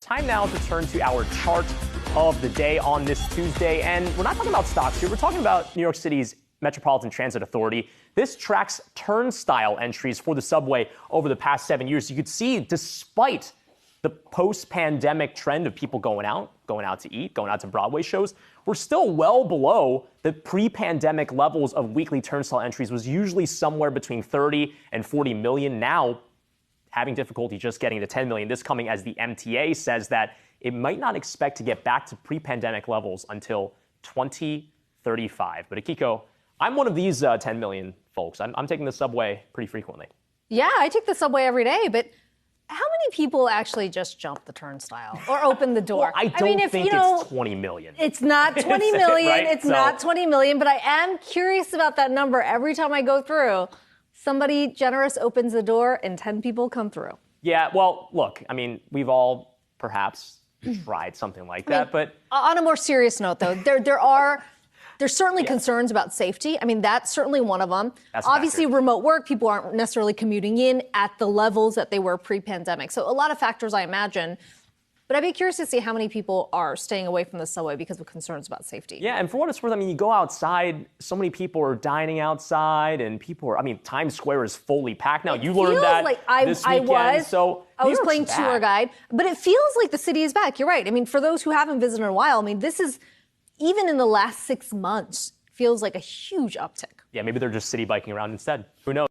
Time now to turn to our chart of the day on this Tuesday. And we're not talking about stocks here. We're talking about New York City's Metropolitan Transit Authority. This tracks turnstile entries for the subway over the past 7 years. You could see, despite the post-pandemic trend of people going out to eat, going out to Broadway shows, we're still well below the pre-pandemic levels of weekly turnstile entries. Was usually somewhere between 30 and 40 million. Now, having difficulty just getting to 10 million. This coming as the MTA says that it might not expect to get back to pre-pandemic levels until 2035. But Akiko, I'm one of these 10 million folks. I'm taking the subway pretty frequently. Yeah, I take the subway every day, but how many people actually just jump the turnstile or open the door? Well, I don't think it's 20 million. It's not 20 million. Right? It's not 20 million, but I am curious about that number. Every time I go through, somebody generous opens the door and 10 people come through. Yeah, well, look, I mean, we've all perhaps tried something like that, but on a more serious note, though, there's certainly concerns about safety. I mean, that's certainly one of them. Obviously, remote work, people aren't necessarily commuting in at the levels that they were pre-pandemic. So a lot of factors, I imagine. But I'd be curious to see how many people are staying away from the subway because of concerns about safety. Yeah, and for what it's worth, I mean, you go outside, so many people are dining outside, and Times Square is fully packed now. You learned that like this weekend. I was playing tour guide, but it feels like the city is back. You're right. I mean, for those who haven't visited in a while, I mean, this is, even in the last 6 months, feels like a huge uptick. Yeah, maybe they're just city biking around instead. Who knows?